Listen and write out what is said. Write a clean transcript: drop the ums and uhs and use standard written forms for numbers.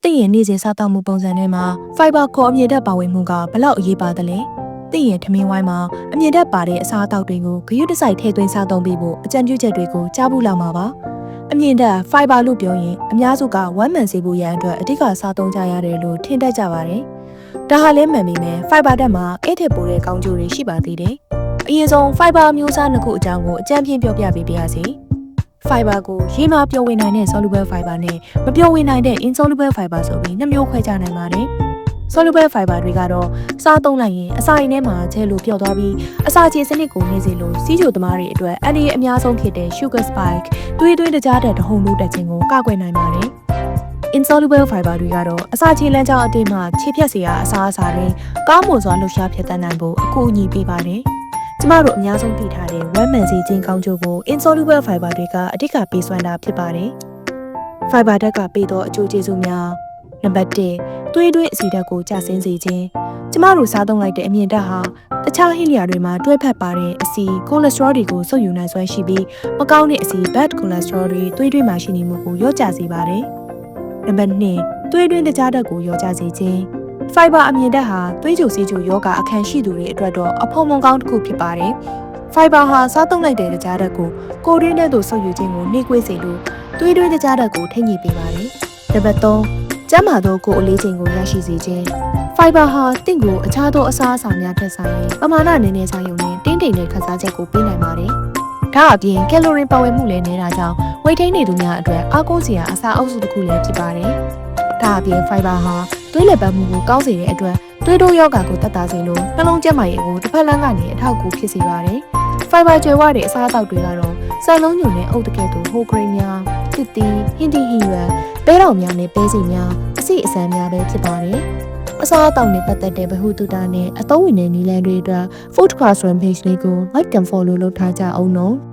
တင့်ရဲ့နေ့စဉ်စားသောက်မှုပုံစံတွေမှာ fiber ခေါ်အမြင့်ဓာတ်ပါဝင်မှုကဘလောက်အရေးပါတယ်လဲ။တင့်ရဲ့ထမင်းဝိုင်းမှာအမြင့်ဓာတ်ပါတဲ့အစားအသောက်တွေကိုဂရုတစိုက်ထည့်သွင်းစားသုံးပေးဖို့အကြံပြုချက်တွေကိုကြားဘူးလောက်မှာပါ။အမြင့်ဓာတ် fiber လို့ပြောရင်အများစုကဝမ်းမှန်စေဖို့ရန်အတွက်အဓိကစားသုံးကြရတယ်လို့ထင်တတ်ကြပါတယ်။ဒါဟာလည်းမှန်ပေမဲ့ fiber ဓာတ်မှာအဲ့ထက်ပိုတဲ့ကောင်းကျိုးတွေရှိပါသေးတယ်။အရင်ဆုံး fiber မျိုးစားနှစ်ခုအကြောင်းကိုအကြံပြပြောပြပေးပါရစေ။ fiber ကိုရေမှာပျော်ဝင်နိုင်တဲ့ soluble fiber နဲ့မပျော်ဝင်နိုင်တဲ့ insoluble fiber ဆိုပြီးနှစ်မျိုးခွဲခြားနိုင်ပါတယ်။ soluble fiber တွေကတော့စားသုံးလိုက်ရင်အစာအိမ်ထဲမှာကျဲလို့ပျော့သွားပြီးအစာချေစနစ်ကိုနေစေလို့စီးချိုသမားတွေအတွက်အန္တရာယ်အများဆုံးဖြစ်တဲ့ sugar spike သွေးတကြားတဲ့တဟုန်ထိုးတက်ခြင်းကိုကာကွယ်နိုင်ပါတယ်။ insoluble fiber တွေကတော့အစာချေလမ်းကြောင်းအတင်းမှခြေဖြတ်စရာအစာတွေကောင်းမွန်စွာလှုပ်ရှားဖြစ်တတ်နိုင်ဖို့အကူအညီပေးပါတယ်။ကျမတို့အများဆုံးသိထားတဲ့ဝမ်းမှန်စေခြင်းကောင်းကျိုးကို insoluble fiber တွေကအဓိကပေးစွမ်းတာဖြစ်ပါတယ်။ fiber ဓာတ်ကပေးသောအကျိုးကျေးဇူးများနံပါတ်1သွေးတွင်းအဆီဓာတ်ကိုကျဆင်းစေခြင်းကျမတို့စားသုံးလိုက်တဲ့အမြင့်ဓာတ်ဟာတခြားဟင်းလျာတွေမှာတွဲဖက်ပါတဲ့အဆီ cholesterol တွေကိုစုပ်ယူနိုင်စွမ်းရှိပြီးမကောင်းတဲ့အဆီ bad cholesterol တွေသွေးတွင်းမှာရှိနေမှုကိုလျော့ကျစေပါတယ်။နံပါတ်2သွေးတွင်းတကြားဓာတ်ကိုလျော့ကျစေခြင်းfiber အမြင့်ဓာတ်ဟာသွေးကြိုစီးကြိုယောဂအခမ်းရှိသူတွေအတွက်တော့အဖို့မွန်ကောင်းတစ်ခုဖြစ်ပါတယ်။ fiber ဟာစားသုံးလိုက်တဲ့တကြားဓာတ်ကိုကိုယ်တွင်းထဲသို့ဆုပ်ယူခြင်းကိုနှေးကွေးစေလို့သွေးတွင်းတကြားဓာတ်ကိုထိန်းညှိပေးပါတယ်။နံပါတ်3ကျန်းမာသောကိုယ်အလေးချိန်ကိုရရှိစေခြင်း fiber ဟာတင့်ကိုအခြားသောအစားအစာများထက်ဆိုင်ရင်ပမာဏနည်းနည်းစားရုံနဲ့တင်းတိမ်တဲ့ခန်းစားချက်ကိုပေးနိုင်ပါတယ်။ဒါအပြင်ကယ်လိုရီပါဝင်မှုလည်းနည်းတာကြောင့်ဝိတ်ထိန်းနေသူများအတွက်အားကိုးစရာအစာအုပ်စုတစ်ခုလည်းဖြစ်ပါတယ်။ဒါအပြင် fiber ဟာသွေးလက်ပတ်မှုကိုကောင်းစေတဲ့အတွက်သွေးတိုးယောဂါကိုတက်တာစေလို့နှလုံးကျန်းမာရေးကိုတစ်ဖက်လမ်းကနေအထောက်အကူဖြစ်စေပါတယ်။ fiber ကျွယ်ဝတဲ့အစားအသောက်တွေကတော့စံလုံးညွန့်နဲ့အုတ်တကဲ့သို့ဟိုဂရိတ်များတစ်သီးဟင်းသီးဟင်းရွက်ပဲတော်များနဲ့ပဲစီများအစီအစံများပဲဖြစ်ပါတယ်။အစားအသောက်နဲ့ပတ်သက်တဲ့ဗဟုသုတနဲ့အသုံးဝင်တဲ့နည်းလမ်းတွေအတွက် Food Classroom page လေးကို like and follow လုပ်ထားကြအောင်နော်။